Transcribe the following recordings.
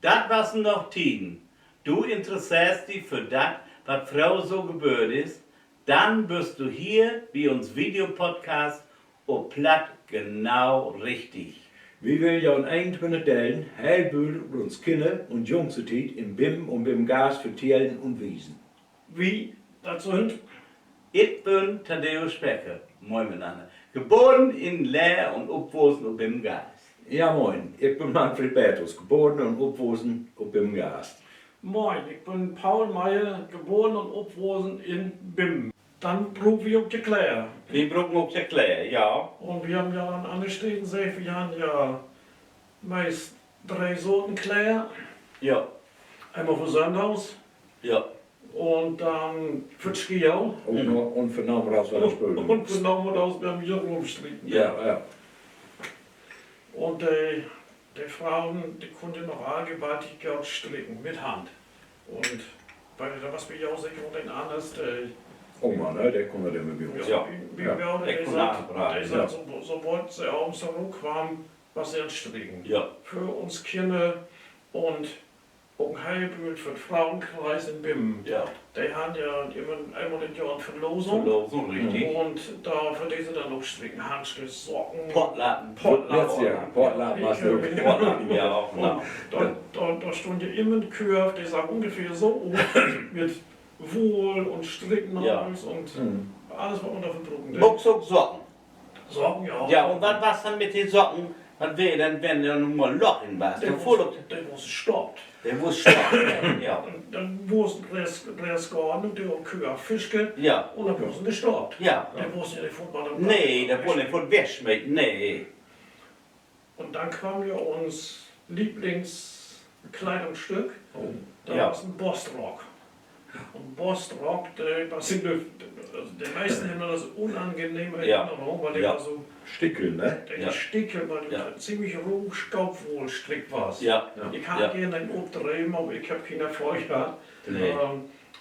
Das waren noch Tiden. Du interessierst dich für das, was Frau so gebührt ist. Dann bist du hier, wie uns Videopodcast, und platt genau richtig. Wie will ja in 21 Teilen heilbühl uns Kinder und Jungsetit im BIM und BIM Gas vertellen und wiesen. Wie? Das sind? Ich bin Thaddeus Specker, moin miteinander. Geboren in Leer und aufgewachsen und BIM Gas. Ja moin, ich bin Manfred Bertus, geboren und aufgewachsen und BIM Gas. Moin, ich bin Paul Meyer, geboren und aufgewachsen in Bim. Dann brauchen wir auch die Claire. Wir brauchen auch die Claire, ja. Und wir haben ja an anderen Städten sehr, wir haben ja meist 3 Sorten Claire. Ja, Einmal für Sandhaus ja. und dann für Skiau. Und für Namras war das Böden. Und für Nachmittags beim Jürgen Ja. Und die Frauen, die konnten noch allgewaltig Geld stricken, mit Hand. Und weil da was wir ja auch sicher und ein anderes, Oh Mann, ne, der kommt ja mit mir. Ja. wie Ja. wir Der der kann sagt, nachbraten, der sagt, so wollte sie auch zurückkommen, was sie stricken. Ja. Für uns Kinder und auch ein Heilbild für den Frauenkreis in Bim. Ja. Die haben ja immer einmal im Jahr eine Verlosung. Verlosung, richtig. Und da für diese dann noch stricken, Handschuhe, Socken. Portlappen. Letztes Jahr, Portland machst du. Portlappen, ja, auch, genau. Da stund ja immer ein Curve, der sah ungefähr so mit Wohl und Stricken und Ja. alles und alles, was man davon drucken will. Buchsog Socken. Socken, ja. Ja, und was war's dann mit den Socken? Was wäre denn, wenn da nun mal ein Loch in was? Der wusste stoppt. wusste stoppen. Ja. Und dann wusste der Skorn und der Curve Fischke Ja. und dann wusste der stoppt. Ja. Der wusste ja nicht, wo man Nee, der wollte nicht von wegschmecken. Nee. Und dann kam ja uns Lieblingskleidungsstück. Da Ja. war es ein Bostrock. Und Bostrock, was in die meisten haben das unangenehme Ja. Erinnerung, weil der Ja. war so, Stickel, ne? der Ja. Stickel, weil der Ja. ziemlich roh Staubwohlstrick war. Ja. Ich habe Ja. gerne einen Obdrehen, aber ich habe keine Freude gehabt. Nee.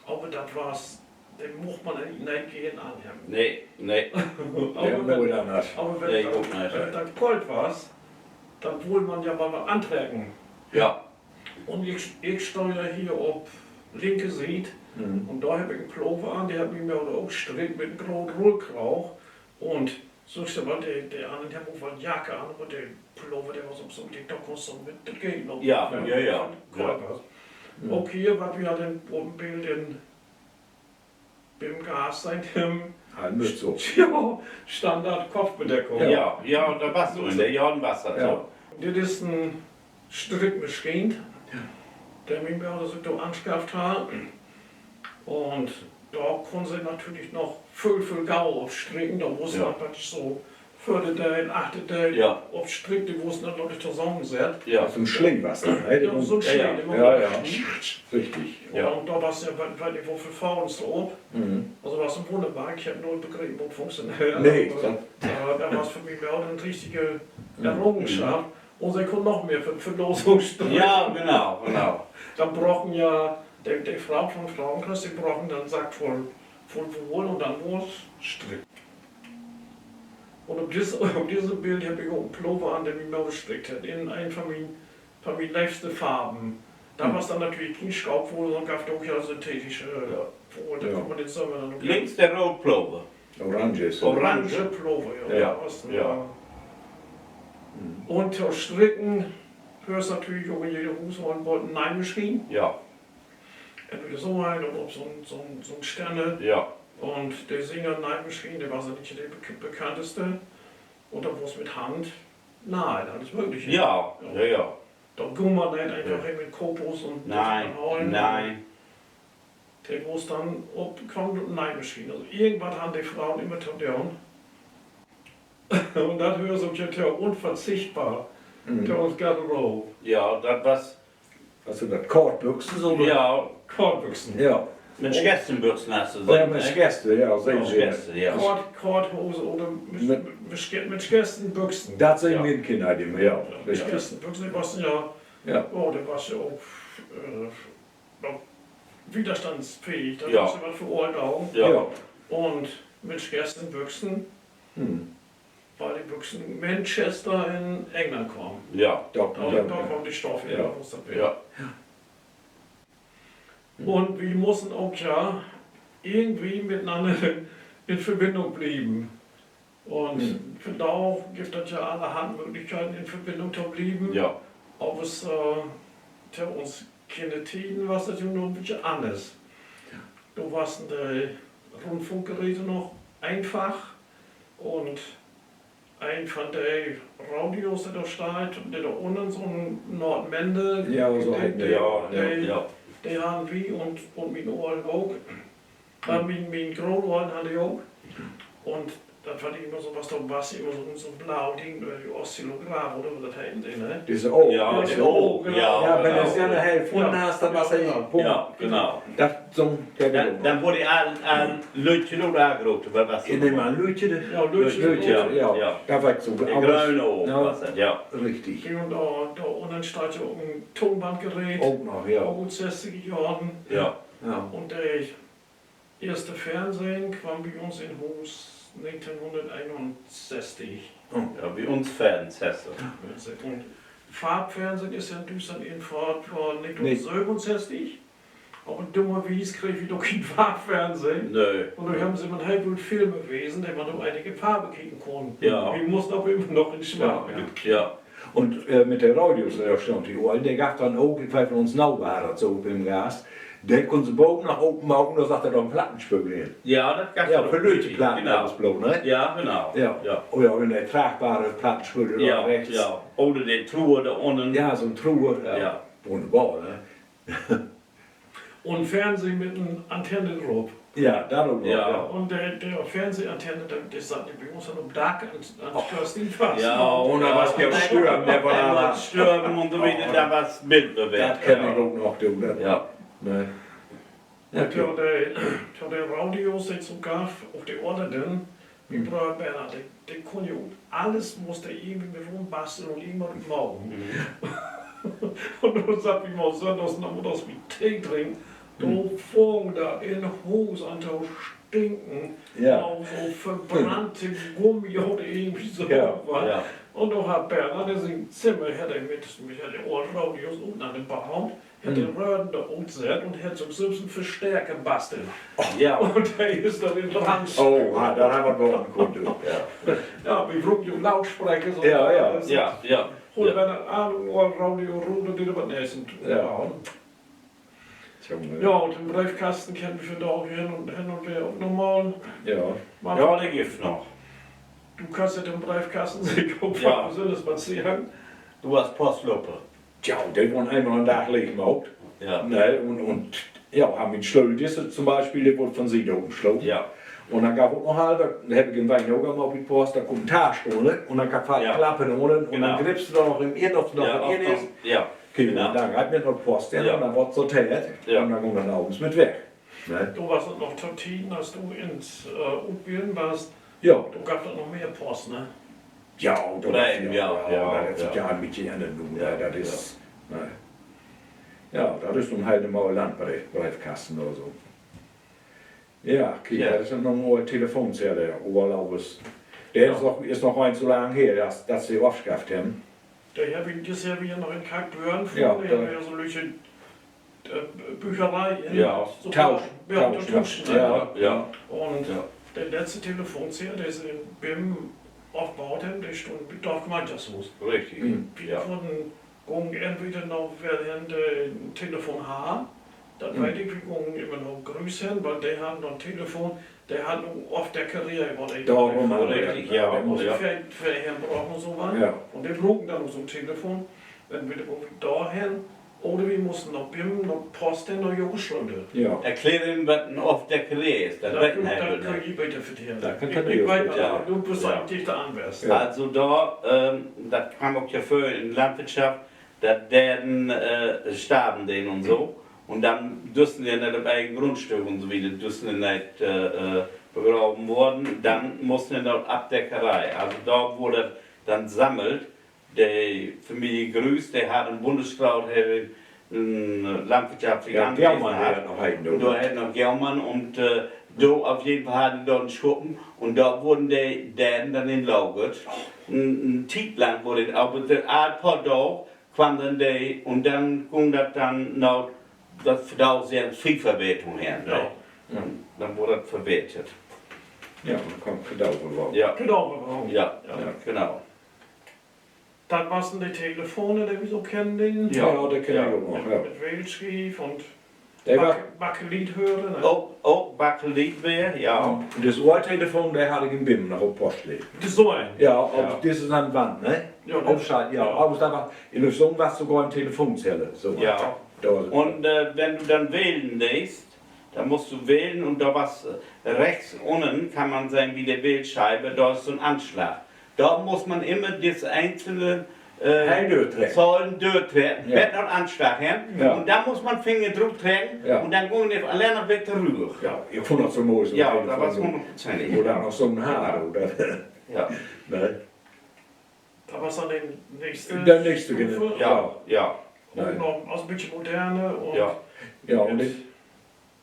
Aber das war's, den muss man nicht gehen anhängen. Nee. Der Aber nur wenn, dann hat. aber Nee, wenn, ich guck nicht. wenn das kalt war, dann wollte man ja mal was antrecken. Ja. Und ich steuere hier auf linke Seite und da habe ich einen Pullover an, der hat mich mir auch gestrickt mit einem grauen Rollkrauch. Und so ist aber der andere, der hat auch eine Jacke an, aber der Pullover, der war so die Dockos so mit der Gegend. Ja. Okay, was wir dann oben bilden, beim Gas sein, Ein Mütze. ja, Standard Kopfbedeckung. Ja, da warst du in der Jordanwasser. Ja. Das ist ein Strickmaschine, der mich mir also so angeschafft hat. Und da konnten sie natürlich noch viel Gau aufstricken. Da wussten Ja. man praktisch so 4. Teil, 8. Teil Ja. aufstricken, die wussten dann Leute zusammensetzt. Ja. So ein Schlingwasser, ne? Ja, so ein Ja, Schläge. immer Ja, mal. ja. Richtig. Ja. Und da war es ja, weil die Wurfel faul und so. Also war es ein wunderbar. Ich habe nur begriffen, ob es funktioniert. Nee, Aber da war es für mich auch eine richtige Errungenschaft. Und sie konnten noch mehr für Losung stricken. Ja, genau. Dann brauchen ja die Frau von Frauenkreis, die brauchen dann Sack voll Wohl und dann Strick. Und auf diesem Bild habe ich auch einen Pullover an, der mich mal gestrickt hat, in einen von meinen liebsten Farben. Da war es dann natürlich kein Staubwohl, sondern gab es auch ja synthetische Wohl, da Ja. kann man den Sommer dann noch Links der Rotplover. Orange ist. Orange Pullover, Ja. Ja. Und zur Stricken hörst natürlich auch in jede Hose und wollten Nein geschrieben. Ja. Entweder so ein oder so ein Sterne. Ja. Und der Sänger Nein geschrieben, der war so nicht der bekannteste. Und da war es mit Hand. Nein, alles Mögliche. Ja. Da ging man nicht einfach hin mit Kopos und Nein. Der wo es dann kam mit Nein geschrieben. Also irgendwas haben die Frauen immer getan. Und dann hörst du ja unverzichtbar. Der uns Garderobe. Ja, das was. Hast du das Kordbüchsen so? Ja. Kortbüchsen. Ja. Mit Schästenbürsten hast du Ja, gesagt. mit Gäste, ja, sehen Sie. Schäste, ja. Korthose oder mit Schwestenbüchsen. Das sind Ja. wir Kinder, die mir, ja. Mit Richtig. Schwestenbüchsen, die waren ja, Ja. oh, der war ja auch noch widerstandsfähig. Da Ja. war ja was für Ohraugen. Ja. Und mit Schwestenbüchsen, bei den Büchsen Manchester in England kam. Ja. Da kommt die Stoffe, Ja. was das wäre. Ja. Und wir mussten auch ja irgendwie miteinander in Verbindung bleiben. Und von da auf gibt es ja allerhand Möglichkeiten, in Verbindung zu bleiben. Ja. Aber es für uns Kindertiden war es natürlich nur ein bisschen anders. Du warst die Rundfunkgeräte noch einfach und ein von den Radios, der da steht, der da unten so ein Nordmende, Ja, so der, halt, der, Ja. der, Ja. der haben wir und mein Ohren auch. Mein Großohren hatte ich auch. Und das war immer so was, da war immer so ein blau Ding, die Oszillograph oder was das heißt, ne? Diese O. Ja, diese ja, O. genau. Ja, wenn du es ja genau. nachher gefunden hast, dann war es ja Punkt. Ja, genau. Das so der Dann wurde ein Lütchen oder angerufen, oder was? in dem Mann Lütje. Ja, Lötchen. Lütje, ja. ja. Da war ich so. Der grüne O, Ja. was das, ja. Richtig. Und da unten steht ja auch ein Tonbandgerät, Auch noch, ja. auch gut 60 Jahren. Ja. Ja. Und der erste Fernsehen kam bei uns in Hus 1961. Ja, bei uns Fans hast du. Und Farbfernsehen ist ja in Deutschland in Fahrt von 1967. Aber dummerweise kriege ich doch kein Farbfernsehen. Nö. Und dann haben sie mal halb gut Filme gewesen, die man um einige Farbe kriegen konnte. Ja. Wir mussten aber immer noch in Schwarz. Ja. Und mit der Radios, da stand die Ohren, der gab dann auch, ich weiß von uns nou war das so im Gas, der konnte sie Bogen nach oben machen, da sagt er doch ein Plattenspiegel hin. Ja, das gab's Ja, doch. für Leute Platten Genau. alles bloß, ne? Ja, genau. Ja. Ja. Oh ja, und der tragbare Plattenspiegel Ja, da rechts. ja. Oder den Truhe da unten. Ja, so ein Truhe. Ja. Wunderbar, ne? Und Fernsehen mit einer Antenne drauf. Ja, darum. Ja. Und der Fernsehantenne, das sagt bei uns an dem Dach an Kirsten fast. Ja, Und dann was wir stören, der war Einmal da. stürmen und so weiter, da war es Bildbewerb. Das kann ich auch noch tun. Das. Ja. Ne? Ja, Und klar. der Radios, die so gab, auf die Orten, wie Bruder Bernhard, der konnte ja alles, musste irgendwie mit rumbasteln und irgendwann morgen. Und dann sagt ich mal sonntags noch mal das mit Tee trinken. Du fang da in Hose an zu stinken. Ja. Auf so verbrannte Gummi oder irgendwie so Ja, was. ja. Und dann hat Bernhard in seinem Zimmer, hat er mit den Ohrradios unten an dem Baum, hat den Röhren da umgesetzt und hat zum selbst einen Verstärker basteln. Ja. Und der ist dann in Rand. Oh, da haben wir noch einen Kunde. Ja, wir brauchen ja Lautsprecher. So Ja, ja. alles. Ja, ja. Und wenn er an Radio runter, die was essen. Ja. Ja, und den Briefkasten kennen wir da auch hin und wieder auch normal. Ja. Ja, der gibt noch. Du kannst ja den Briefkasten sehen, Ja. was soll das passieren? Du hast Postluppe. Tja, der wurde einmal einen Tag liegen gemacht. Ja. Ne? Und ja, haben mit Schlöldisse zum Beispiel, der wurde von sie da umgeschlagen. Ja. Und dann gab es noch halt, da habe ich in Wein auch mal auf die Post, da kommt ein Taschstone und dann kann man Ja. Klappen holen und Genau. dann griffst du da noch im Inn, ob es noch Ja, in ist. ja. Okay, Genau. und dann hat mir noch Post hin Ja. und dann wird sortiert Ja. und dann kommt dann abends mit weg. Ne? Du warst noch Tortinen, als du ins Utbilen warst. Ja, Du gabst noch mehr Post, ne? ja, und Oder eben, ja, das ist ja. ja ein bisschen anders nun, Ja, das ist, ne. Ja, das ist nun halt mal Landbriefkasten oder so. Ja, okay, Ja. das ist noch mal ein Telefonzelle, der Oberlaubes. Der ist noch ein so lange her, dass sie aufgeschafft haben. Da habe ich das ja wieder noch in Kalkbüren vor, Ja, da da- haben wir ja so welche Bücherei. Ja, so Tausch. Ja, Tausch, tauschen. ja. Ja. Und Ja. der letzte Telefonzähler, der sie in BIM aufgebaut haben, der stand mit auf Gemeinschaftshaus. Richtig. Wir Ja. konnten gehen entweder noch während ein Telefon haben, dann weiß ich, wir gehen immer noch grüßen, weil der hat noch ein Telefon, der hat noch oft der Karriere überlegt. Darum hat Richtig, ja. der muss, Und Ja. für Herrn brauchen wir so was. Ja. Und wir brauchen dann noch so ein Telefon, entweder irgendwie dahin, oder wir mussten noch BIM, noch Post, noch Jungschrunde. ja. Erklären, was ein oft der Karriere ist. Das Da wetten kann wir ich nicht. bitte vertellen. Da kann Ich ich weiß, ja. du bist Ja. eigentlich der Anwärts. Ja. Also da, das kam auch ja für in Landwirtschaft, da werden starben den und so. Und dann dürsten die nicht auf eigenen Grundstück und so wieder, dürsten die nicht begraben worden. Dann mussten die noch Abdeckerei. Also da wurde dann sammelt. Die Familie Grüß, der hat einen Bundesstraut, einen landwirtschaftlichen Ja, Anwesen Germann gehabt. hat noch einen. Und da hat noch Germann und Da auf jeden Fall hatten die dort Schuppen und da wurden die dann entlagert. Ein Zeit lang wurde das, aber ein paar Tage kam dann die und dann ging das dann noch, das da sehr viel Verwertung her. Ne? Ja. Und dann wurde das verwertet. Ja, dann kommt Gedauer raus. Ja, Genau. ja, genau. Dann waren die Telefone, die wir so kennen, den. Ja. Ja, der kennt ich auch noch. Ja. Mit Wählschrift und Der war, Backelied hören. Ne? Auch Backeliedwehr, ja. und das Ohrtelefon, der hatte ich im BIM noch auf Post liegen. Das ist so ein. Ja, auf das ist an der Wand, ne? Ja, das- Aufschalten, ja. ja. Aber da war, in der Sonne war es sogar eine Telefonzelle. So. Ja. Da, Und wenn du dann wählen lässt, dann musst du wählen und da was rechts unten kann man sagen, wie der Wählscheibe, da ist so ein Anschlag. Da muss man immer das einzelne durchtreten. Zahlen durchtreten, Ja. wird noch Anschlag her. Ja. Und dann muss man Finger drauf treten Ja. und dann gehen die allein noch wieder rüber. Ja, ich fand das so mooi. Ja, da war es 100%. Oder noch so ein Haar, oder? Ja, Ne? Da war es dann die nächste. Der nächste, Stufe. genau. ja, ja, Und Nein. noch aus ein bisschen moderne. Und ja. Ja, und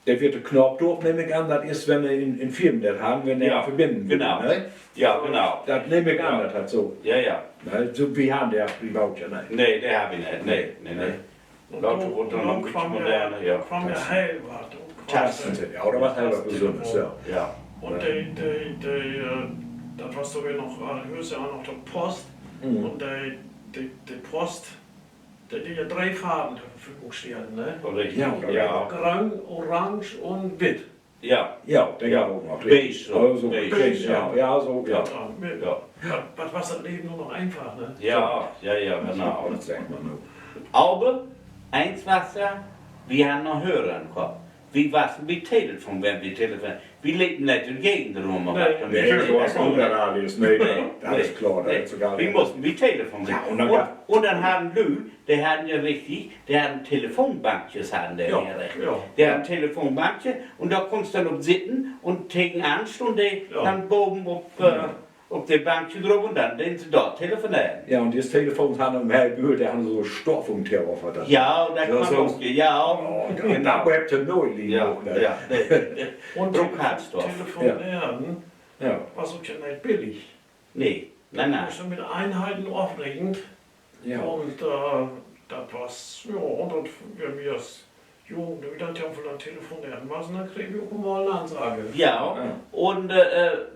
der wird der Knopf durch, nehme ich an, das ist, wenn wir in Firmen das haben, wenn der Ja, verbinden will, genau. Ne? Ja, genau. Das nehme ich an, Ja. das hat so. Ja, ja. Ne? So wie haben der privat ja nicht. Nee, der habe ich nicht. Nee, nee, nee. Und Lauter dann- runter, und noch dann ein bisschen kam moderner, ja. Kam der Heilwart. und Tasten. quasi- Ja, oder was halber Besonderes, ja. Ja. Und das war sogar noch, hörst ja auch noch der Post. Mhm. Und die Post, die ja 3 Farben zur Verfügung stehen. Ne? Richtig. Ja, Ja. Grün, Orange und Witt. Ja. Ja, der Ja. gab auch noch. Beige, so. Also, Beige, beige, ja. ja. Ja, so, ja. Ja. Was war das Leben nur noch einfach, ne? Ja, ja, ja, genau. Das sagt man nur. Aber eins was ja, wir haben noch Hörer im Kopf. Wie war es mit Telefon, wenn wir telefonieren? Wir leben nicht in der Gegend rum. Nein, Nee, das war so alles. Nee, das ist klar. Das ist sogar Wir mussten wie Telefon. Ja, und und, dann- und dann haben Lü, die hatten ja richtig, die hatten Telefonbankjes, hatten der Ja, ja recht. ja. Der hatten Telefonbankje und da konntest du dann auf sitzen und tegen Anstunde Ja. dann oben auf der Bankje drauf und dann den sie dort telefonieren. Ja, und das Telefon haben im Herr gehört, der haben so Stoff um Terror verdammt. Ja, und da Ja, kann so- man auch, ja, Oh, da habt ihr neu liegen. ja, ne? ja, nee. Und Druckharzdorf. Telefonieren Ja. war so ja nicht billig. Nee, nein, Du nein. musst mit Einheiten aufregend. Ja. Und das war's, ja, und dann, wenn wir das Jugend wieder am Telefon lernen müssen, dann kriegen wir auch mal eine Ansage. Ja, und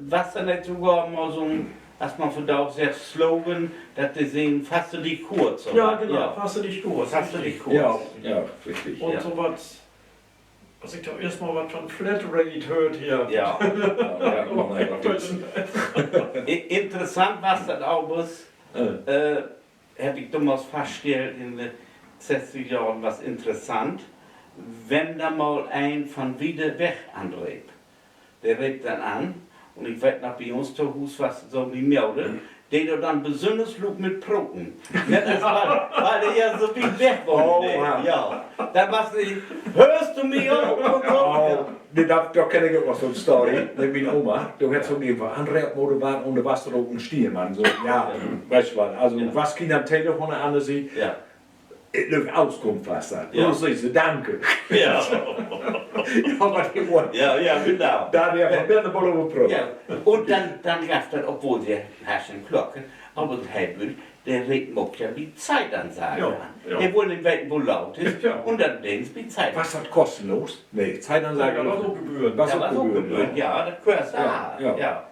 was dann nicht sogar mal so ein, was man von da auch sehr Slogan, dass die sehen, fasse dich kurz. oder? Ja, genau, Ja, fasse dich kurz. fasse dich kurz. Ja, ja, richtig. Und Ja. so was ich da erstmal was von Flatrate hört hier. Ja. Ja, machen wir einfach nichts. Interessant was das auch ist, habe ich damals festgestellt in den 60er Jahren, was interessant, wenn da mal ein von wieder weg anrebt. Der rebt dann an und ich weiß noch bei uns zu Hus, was so die Melde, der da dann besonders lug mit Proken. Ja, das war, weil der ja so wie weg war. Oh, ne? ja. Ja. Da warst du, hörst du mich auch? Und so. Oh, da kenne ich auch noch so eine Story. Mit meiner Oma. Du hättest so irgendwo Anreibmode waren und da warst du auch ein Stiermann. So, ja, weißt du was. Also, Ja. was Kinder am Telefon an sie, Ja. Auskunft was da. Ja. Und so ist sie, danke. Ja. Ja, aber die Ohren. Ja, ja, genau. Da der verbindende Bolle überprüft. Ja, und dann gab es dann, obwohl der herrschen Glocken, aber der Heilbüll, der regt auch ja wie Zeitansage Ja, an. ja. Der wollte nicht wissen, wo laut ist, Ja. und dann denkst du wie Zeit. Was hat kostenlos? Nee, Zeitansage. Ja, was auch Gebühren. Was Ja, auch was auch Gebühren, Gebühren, ja. ja, das gehört Ja, ja. ja.